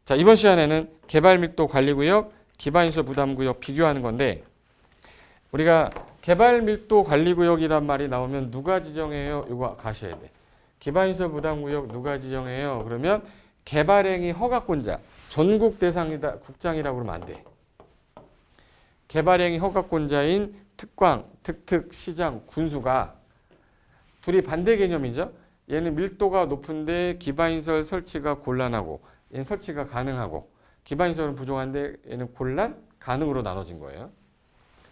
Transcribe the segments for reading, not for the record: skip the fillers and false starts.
자, 이번 시간에는 개발밀도 관리구역, 기반시설 부담구역 비교하는 건데 우리가 개발밀도 관리구역이란 말이 나오면 누가 지정해요? 이거 가셔야 돼. 기반시설 부담구역 누가 지정해요? 그러면 개발행위 허가권자, 전국 대상이다, 국장이라고 그러면 안 돼. 개발행위 허가권자인 특광, 특특, 시장, 군수가 둘이 반대 개념이죠. 얘는 밀도가 높은데 기반시설 설치가 곤란하고 얘는 설치가 가능하고 기반시설은 부족한데 얘는 곤란, 가능으로 나눠진 거예요.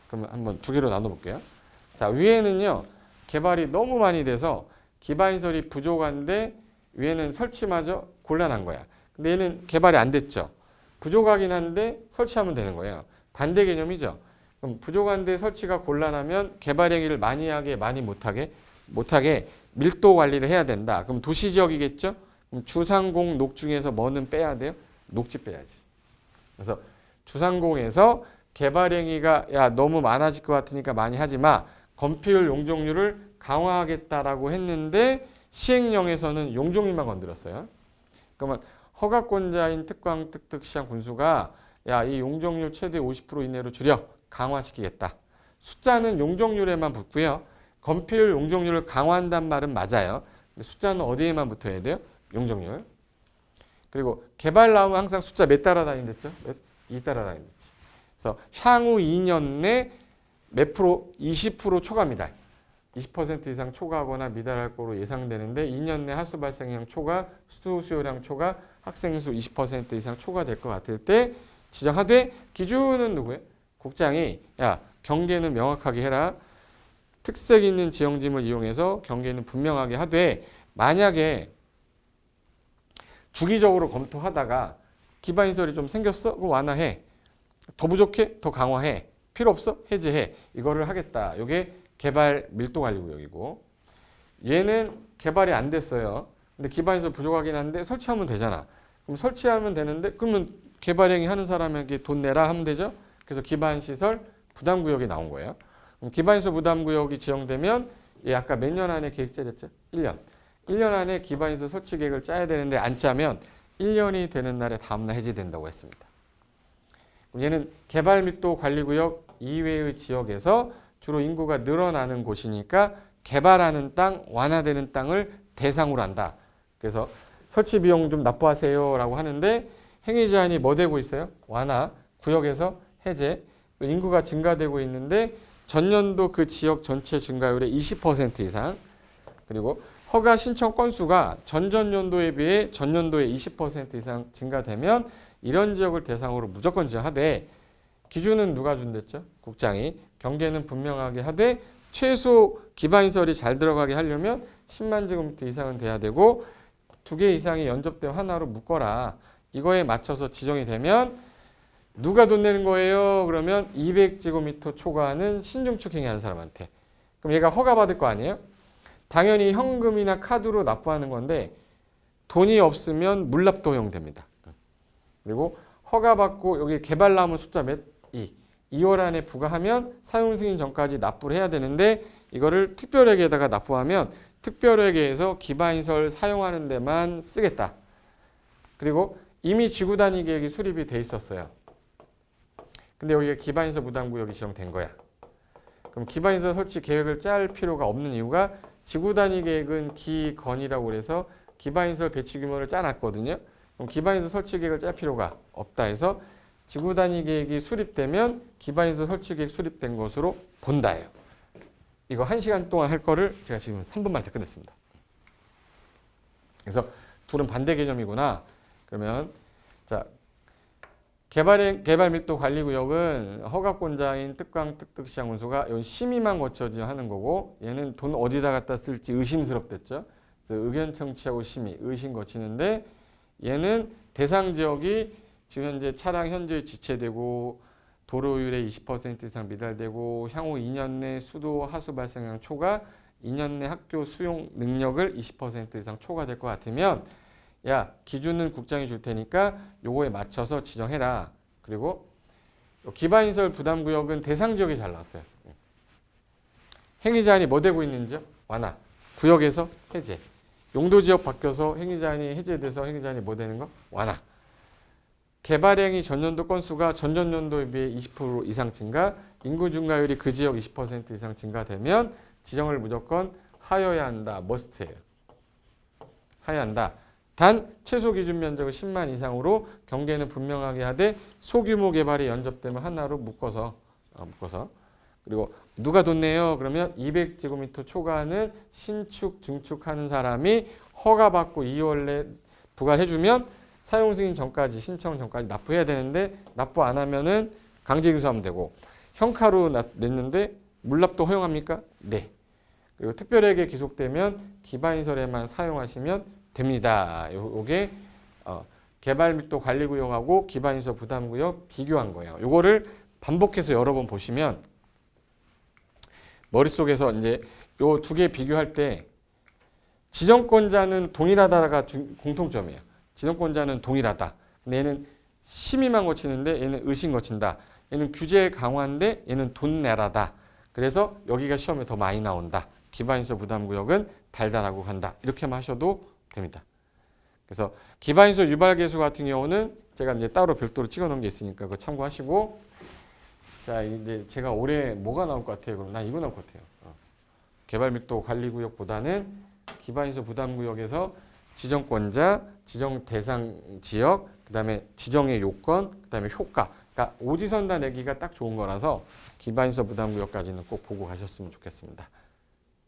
그러면 한번 두 개로 나눠볼게요. 자, 위에는요. 개발이 너무 많이 돼서 기반시설이 부족한데 위에는 설치마저 곤란한 거야. 근데 얘는 개발이 안 됐죠. 부족하긴 한데 설치하면 되는 거예요. 반대 개념이죠. 그럼 부족한데 설치가 곤란하면 개발 행위를 많이 하게 많이 못하게 밀도 관리를 해야 된다. 그럼 도시지역이겠죠. 그럼 주상공 녹 중에서 뭐는 빼야 돼요? 녹지 빼야지. 그래서 주상공에서 개발 행위가 야 너무 많아질 것 같으니까 많이 하지 마. 건폐율 용적률을 강화하겠다라고 했는데 시행령에서는 용적률만 건드렸어요. 그러면 허가권자인 특광, 특특, 시장, 군수가 야 이 용적률 최대 50% 이내로 줄여 강화시키겠다. 숫자는 용적률에만 붙고요. 건폐율 용적률을 강화한단 말은 맞아요. 근데 숫자는 어디에만 붙어야 돼요? 용적률. 그리고 개발 나오면 항상 숫자 몇 따라다닌댔죠? 2 따라다닌댔지. 그래서 향후 2년 내 몇 프로? 20% 초과입니다. 20% 이상 초과하거나 미달할 거로 예상되는데 2년 내 하수 발생량 초과, 수요량 초과, 학생 수 20% 이상 초과될 것 같을 때 지정하되 기준은 누구예요? 국장이 야 경계는 명확하게 해라. 특색 있는 지형짐을 이용해서 경계는 분명하게 하되 만약에 주기적으로 검토하다가 기반시설이 좀 생겼어? 그거 완화해. 더 부족해? 더 강화해. 필요 없어? 해제해. 이거를 하겠다. 이게 개발 밀도관리구역이고 얘는 개발이 안 됐어요. 근데 기반시설 부족하긴 한데 설치하면 되잖아. 그럼 설치하면 되는데 그러면 개발행위 하는 사람에게 돈 내라 하면 되죠. 그래서 기반시설 부담구역이 나온 거예요. 그럼 기반시설 부담구역이 지정되면 얘 아까 몇 년 안에 계획 짜렸죠? 1년. 1년 안에 기반시설 설치 계획을 짜야 되는데 안 짜면 1년이 되는 날에 다음날 해제된다고 했습니다. 얘는 개발밀도관리구역 이외의 지역에서 주로 인구가 늘어나는 곳이니까 개발하는 땅, 완화되는 땅을 대상으로 한다. 그래서 설치 비용 좀 납부하세요 라고 하는데 행위 제한이 뭐 되고 있어요? 완화, 구역에서 해제, 인구가 증가되고 있는데 전년도 그 지역 전체 증가율의 20% 이상 그리고 허가 신청 건수가 전전년도에 비해 전년도에 20% 이상 증가되면 이런 지역을 대상으로 무조건 지정하되 기준은 누가 준댔죠? 국장이. 경계는 분명하게 하되 최소 기반시설이 잘 들어가게 하려면 10만 제곱미터 이상은 돼야 되고 2개 이상이 연접되면 하나로 묶어라. 이거에 맞춰서 지정이 되면 누가 돈 내는 거예요? 그러면 200제곱미터 초과하는 신중축 행위하는 사람한테. 그럼 얘가 허가받을 거 아니에요? 당연히 현금이나 카드로 납부하는 건데 돈이 없으면 물납도 허용됩니다. 그리고 허가받고 여기 개발 남은 숫자 몇? 2월 안에 부과하면 사용 승인 전까지 납부를 해야 되는데 이거를 특별회계에다가 납부하면 특별회계에서 기반시설 사용하는 데만 쓰겠다. 그리고 이미 지구단위 계획이 수립이 돼 있었어요. 근데 여기가 기반시설 부담구역이 지정된 거야. 그럼 기반시설 설치 계획을 짤 필요가 없는 이유가 지구단위 계획은 기건이라고 해서 기반시설 배치 규모를 짜놨거든요. 그럼 기반시설 설치 계획을 짤 필요가 없다 해서 지구단위 계획이 수립되면 기반시설 설치 계획 수립된 것으로 본다예요. 이거 1시간 동안 할 거를 제가 지금 3분 만에 끝냈습니다. 그래서 둘은 반대 개념이구나. 그러면 자 개발밀도관리구역은 허가권자인 특광, 특특, 시장, 군수가 이건 심의만 거쳐지 하는 거고 얘는 돈 어디다 갖다 쓸지 의심스럽댔죠. 그래서 의견 청취하고 심의, 의심 거치는데 얘는 대상 지역이 지금 현재 차량 현저히 지체되고 도로율의 20% 이상 미달되고 향후 2년 내 수도 하수 발생량 초과, 2년 내 학교 수용 능력을 20% 이상 초과될 것 같으면 야 기준은 국장이 줄 테니까 요거에 맞춰서 지정해라. 그리고 기반시설 부담구역은 대상 지역이 잘 나왔어요. 행위 제한이 뭐 되고 있는지요? 완화. 구역에서 해제. 용도 지역 바뀌어서 행위 제한이 해제돼서 행위 제한이 뭐 되는 거? 완화. 개발행위 전년도 건수가 전전년도에 비해 20% 이상 증가, 인구 증가율이 그 지역 20% 이상 증가되면 지정을 무조건 하여야 한다. 머스트예요. 하여야 한다. 단 최소 기준 면적은 10만 이상으로 경계는 분명하게 하되 소규모 개발이 연접되면 하나로 묶어서 그리고 누가 돈 내요? 그러면 200제곱미터 초과하는 신축, 증축하는 사람이 허가받고 2월 내 부과해주면 사용 승인 전까지 신청 전까지 납부해야 되는데 납부 안 하면은 강제 인수하면 되고 형카로 냈는데 물납도 허용합니까? 네. 그리고 특별하게 기속되면 기반시설에만 사용하시면 됩니다. 요게 개발밀도 관리구역하고 기반시설 부담구역 비교한 거예요. 요거를 반복해서 여러 번 보시면 머릿속에서 이제 요 두 개 비교할 때 지정권자는 동일하다가 공통점이에요. 지정권자는 동일하다. 근데 얘는 심의만 거치는데 얘는 의심 거친다. 얘는 규제 강화인데 얘는 돈 내라다. 그래서 여기가 시험에 더 많이 나온다. 기반시설 부담구역은 달달하고 간다. 이렇게만 하셔도 됩니다. 그래서 기반시설 유발개수 같은 경우는 제가 이제 따로 별도로 찍어놓은 게 있으니까 그거 참고하시고 자 이제 제가 올해 뭐가 나올 것 같아요? 그럼 난 이거 나올 것 같아요. 개발밀도 관리구역보다는 기반시설 부담구역에서 지정권자, 지정 대상 지역, 그 다음에 지정의 요건, 그 다음에 효과. 그러니까 오지선다 내기가 딱 좋은 거라서 기반시설 부담구역까지는 꼭 보고 가셨으면 좋겠습니다.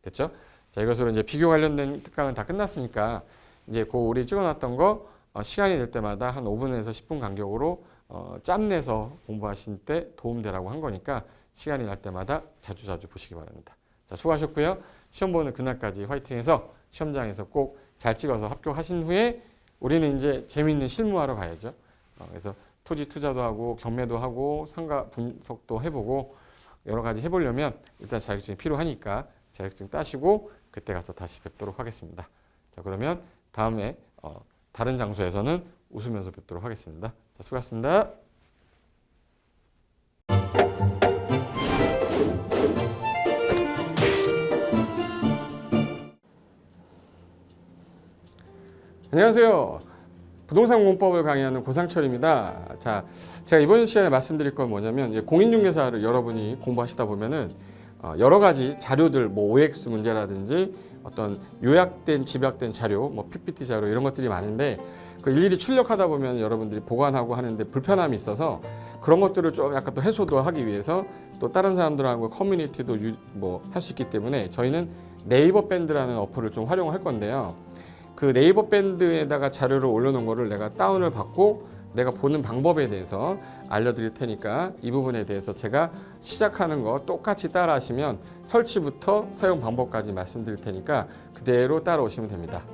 됐죠? 자, 이것으로 이제 비교 관련된 특강은 다 끝났으니까 이제 그 우리 찍어놨던 거 시간이 될 때마다 한 5분에서 10분 간격으로 짬내서 공부하실 때 도움되라고 한 거니까 시간이 날 때마다 자주 보시기 바랍니다. 자, 수고하셨고요. 시험 보는 그날까지 화이팅해서 시험장에서 꼭 잘 찍어서 합격하신 후에 우리는 이제 재미있는 실무하러 가야죠. 그래서 토지 투자도 하고 경매도 하고 상가 분석도 해보고 여러 가지 해보려면 일단 자격증이 필요하니까 자격증 따시고 그때 가서 다시 뵙도록 하겠습니다. 자, 그러면 다음에 다른 장소에서는 웃으면서 뵙도록 하겠습니다. 자, 수고하셨습니다. 안녕하세요. 부동산 공법을 강의하는 고상철입니다. 자, 제가 이번 시간에 말씀드릴 건 뭐냐면 공인중개사를 여러분이 공부하시다 보면은 여러 가지 자료들, 뭐 OX 문제라든지 어떤 요약된 집약된 자료, 뭐 PPT 자료 이런 것들이 많은데 그 일일이 출력하다 보면 여러분들이 보관하고 하는데 불편함이 있어서 그런 것들을 좀 약간 또 해소도 하기 위해서 또 다른 사람들하고 커뮤니티도 뭐 할 수 있기 때문에 저희는 네이버 밴드라는 어플을 좀 활용할 건데요. 그 네이버 밴드에다가 자료를 올려놓은 거를 내가 다운을 받고 내가 보는 방법에 대해서 알려드릴 테니까 이 부분에 대해서 제가 시작하는 거 똑같이 따라 하시면 설치부터 사용 방법까지 말씀드릴 테니까 그대로 따라오시면 됩니다.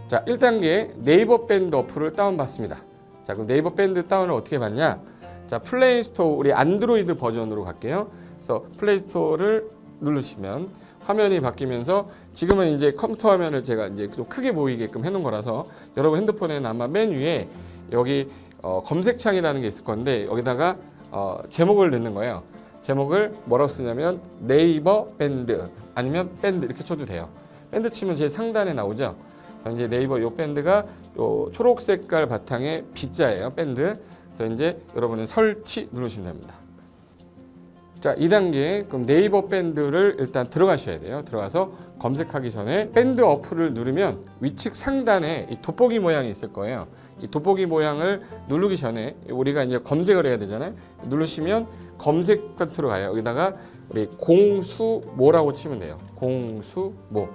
자, 1단계 네이버 밴드 어플을 다운받습니다. 자, 그럼 네이버 밴드 다운을 어떻게 받냐? 자, 플레이스토어 우리 안드로이드 버전으로 갈게요. 그래서 플레이스토어를 누르시면 화면이 바뀌면서 지금은 이제 컴퓨터 화면을 제가 이제 좀 크게 보이게끔 해놓은 거라서 여러분 핸드폰에는 아마 맨 위에 여기 검색창이라는 게 있을 건데 여기다가 제목을 넣는 거예요. 제목을 뭐라고 쓰냐면 네이버 밴드 아니면 밴드 이렇게 쳐도 돼요. 밴드 치면 제일 상단에 나오죠. 그래서 이제 네이버 요 밴드가 요 초록 색깔 바탕에 B자예요. 밴드. 그래서 이제 여러분은 설치 누르시면 됩니다. 자, 2단계 그럼 네이버 밴드를 일단 들어가셔야 돼요. 들어가서 검색하기 전에 밴드 어플을 누르면 위측 상단에 이 돋보기 모양이 있을 거예요. 이 돋보기 모양을 누르기 전에 우리가 이제 검색을 해야 되잖아요. 누르시면 검색 컨트롤 가요. 여기다가 우리 공수모라고 치면 돼요. 공수모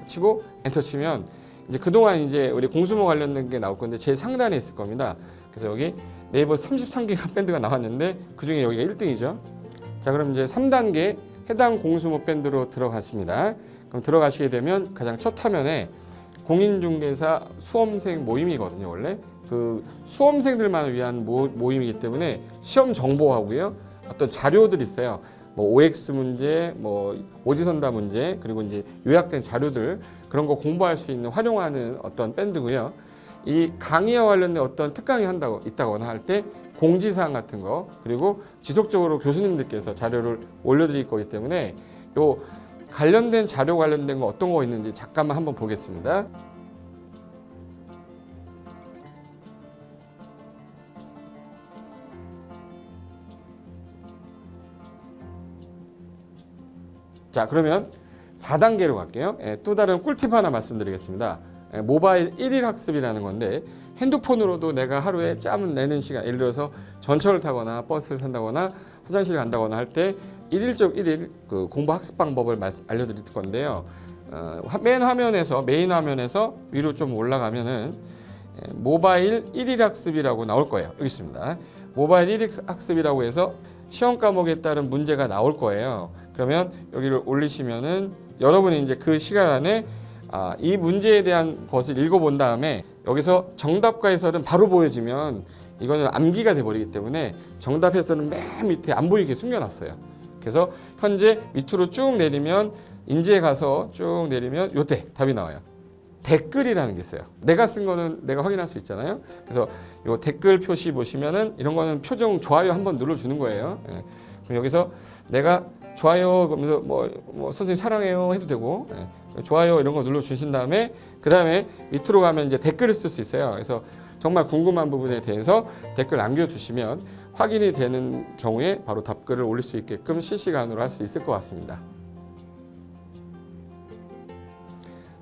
치고 엔터 치면 이제 그동안 이제 우리 공수모 관련된 게 나올 건데 제일 상단에 있을 겁니다. 그래서 여기 네이버 33개가 밴드가 나왔는데 그중에 여기가 1등이죠. 자, 그럼 이제 3단계 해당 공수모 밴드로 들어갔습니다. 그럼 들어가시게 되면 가장 첫 화면에 공인중개사 수험생 모임이거든요. 원래 그 수험생들만 위한 모임이기 때문에 시험 정보하고요. 어떤 자료들이 있어요. 뭐 OX 문제, 뭐 오지선다 문제, 그리고 이제 요약된 자료들 그런 거 공부할 수 있는 활용하는 어떤 밴드고요. 이 강의와 관련된 어떤 특강이 있다거나 할 때 공지사항 같은 거 그리고 지속적으로 교수님들께서 자료를 올려드릴 거기 때문에 요 관련된 자료 관련된 거 어떤 거 있는지 잠깐만 한번 보겠습니다. 자, 그러면 4단계로 갈게요. 또 다른 꿀팁 하나 말씀드리겠습니다. 모바일 1일 학습이라는 건데 핸드폰으로도 내가 하루에 짬을 내는 시간, 예를 들어서 전철을 타거나 버스를 탄다거나 화장실을 간다거나 할 때 1일 그 공부 학습 방법을 알려드릴 건데요. 메인 화면에서 위로 좀 올라가면은 모바일 1일 학습이라고 나올 거예요. 여기 있습니다. 모바일 1일 학습이라고 해서 시험 과목에 따른 문제가 나올 거예요. 그러면 여기를 올리시면은 여러분이 이제 그 시간 안에 이 문제에 대한 것을 읽어본 다음에 여기서 정답과 해설은 바로 보여지면 이거는 암기가 돼버리기 때문에 정답 해설은 맨 밑에 안 보이게 숨겨놨어요. 그래서 현재 밑으로 쭉 내리면 인지에 가서 쭉 내리면 요때 답이 나와요. 댓글이라는 게 있어요. 내가 쓴 거는 내가 확인할 수 있잖아요. 그래서 요 댓글 표시 보시면은 이런 거는 표정 좋아요 한번 눌러주는 거예요. 예. 그럼 여기서 내가 좋아요 그러면서 뭐 선생님 사랑해요 해도 되고 좋아요 이런 거 눌러주신 다음에 그 다음에 밑으로 가면 이제 댓글을 쓸 수 있어요. 그래서 정말 궁금한 부분에 대해서 댓글 남겨주시면 확인이 되는 경우에 바로 답글을 올릴 수 있게끔 실시간으로 할 수 있을 것 같습니다.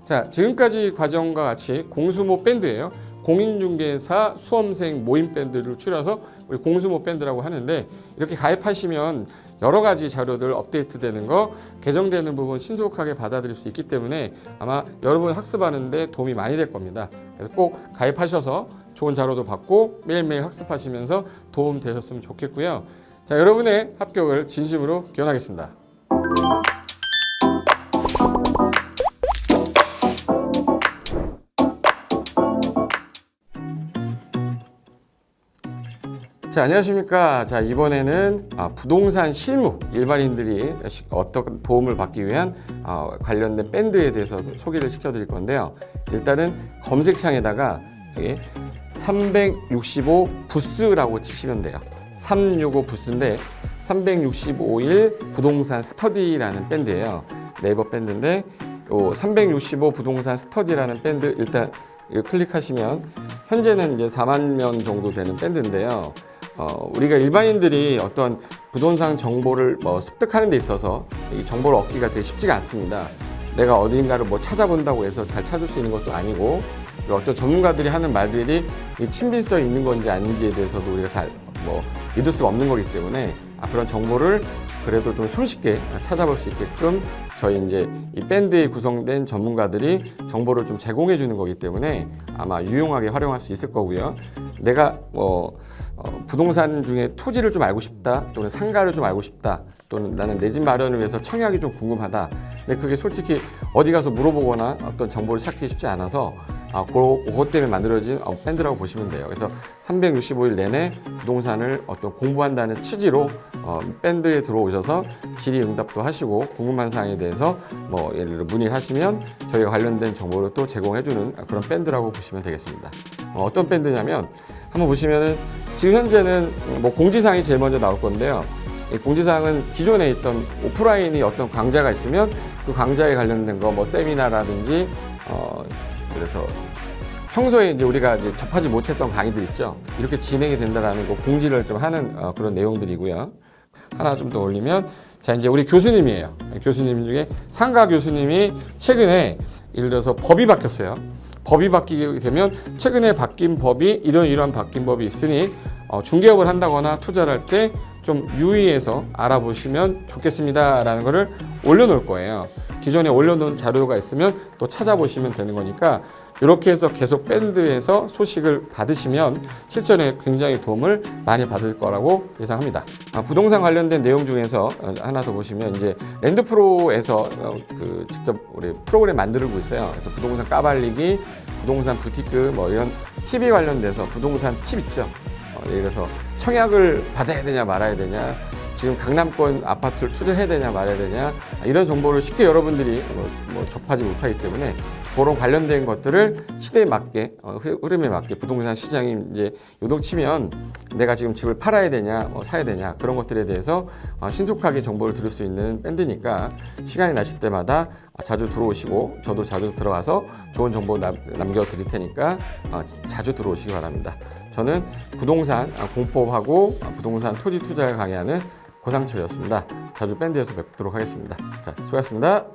자, 지금까지 과정과 같이 공수모 밴드예요. 공인중개사 수험생 모임 밴드를 줄여서 우리 공수모 밴드라고 하는데 이렇게 가입하시면 여러 가지 자료들 업데이트되는 거, 개정되는 부분 신속하게 받아들일 수 있기 때문에 아마 여러분 학습하는데 도움이 많이 될 겁니다. 그래서 꼭 가입하셔서 좋은 자료도 받고 매일매일 학습하시면서 도움 되셨으면 좋겠고요. 자, 여러분의 합격을 진심으로 기원하겠습니다. 자, 안녕하십니까. 자, 이번에는 부동산 실무, 일반인들이 어떤 도움을 받기 위한 관련된 밴드에 대해서 소개를 시켜드릴 건데요. 일단은 검색창에다가 365 부스라고 치시면 돼요. 365 부스인데 365일 부동산 스터디라는 밴드예요. 네이버 밴드인데 요 365 부동산 스터디라는 밴드 일단 클릭하시면 현재는 이제 4만 명 정도 되는 밴드인데요. 우리가 일반인들이 어떤 부동산 정보를 습득하는 데 있어서 이 정보를 얻기가 되게 쉽지가 않습니다. 내가 어딘가를 찾아본다고 해서 잘 찾을 수 있는 것도 아니고 어떤 전문가들이 하는 말들이 이 친밀성이 있는 건지 아닌지에 대해서도 우리가 잘 믿을 수가 없는 거기 때문에 그런 정보를 그래도 좀 손쉽게 찾아볼 수 있게끔 저희 이제 이 밴드에 구성된 전문가들이 정보를 좀 제공해 주는 거기 때문에 아마 유용하게 활용할 수 있을 거고요. 내가 부동산 중에 토지를 좀 알고 싶다 또는 상가를 좀 알고 싶다 또는 나는 내 집 마련을 위해서 청약이 좀 궁금하다. 근데 그게 솔직히 어디 가서 물어보거나 어떤 정보를 찾기 쉽지 않아서 그것 때문에 만들어진 밴드라고 보시면 돼요. 그래서 365일 내내 부동산을 어떤 공부한다는 취지로 밴드에 들어오셔서 질의응답도 하시고 궁금한 사항에 대해서 예를 들어 문의하시면 저희가 관련된 정보를 또 제공해주는 그런 밴드라고 보시면 되겠습니다. 어떤 밴드냐면 한번 보시면은 지금 현재는 공지사항이 제일 먼저 나올 건데요. 이 공지사항은 기존에 있던 오프라인이 어떤 강좌가 있으면 그 강좌에 관련된 거 세미나라든지 그래서 평소에 이제 우리가 이제 접하지 못했던 강의들 있죠. 이렇게 진행이 된다라는 거 공지를 좀 하는 그런 내용들이고요. 하나 좀 더 올리면 자 이제 우리 교수님이에요. 교수님 중에 상가 교수님이 최근에 예를 들어서 법이 바뀌었어요. 법이 바뀌게 되면 최근에 바뀐 법이 이러한 바뀐 법이 있으니 중개업을 한다거나 투자를 할 때 좀 유의해서 알아보시면 좋겠습니다라는 거를 올려놓을 거예요. 기존에 올려놓은 자료가 있으면 또 찾아보시면 되는 거니까 이렇게 해서 계속 밴드에서 소식을 받으시면 실전에 굉장히 도움을 많이 받을 거라고 예상합니다. 부동산 관련된 내용 중에서 하나 더 보시면 이제 랜드프로에서 직접 우리 프로그램 만들고 있어요. 그래서 부동산 까발리기, 부동산 부티크 이런 팁이 관련돼서 부동산 팁 있죠. 예를 들어서 청약을 받아야 되냐 말아야 되냐, 지금 강남권 아파트를 투자해야 되냐 말아야 되냐 이런 정보를 쉽게 여러분들이 접하지 못하기 때문에 그런 관련된 것들을 시대에 맞게 흐름에 맞게 부동산 시장이 이제 요동치면 내가 지금 집을 팔아야 되냐 사야 되냐 그런 것들에 대해서 신속하게 정보를 들을 수 있는 밴드니까 시간이 나실 때마다 자주 들어오시고 저도 자주 들어가서 좋은 정보 남겨드릴 테니까 자주 들어오시기 바랍니다. 저는 부동산 공법하고 부동산 토지 투자를 강의하는 고상철이었습니다. 자주 밴드에서 뵙도록 하겠습니다. 자, 수고하셨습니다.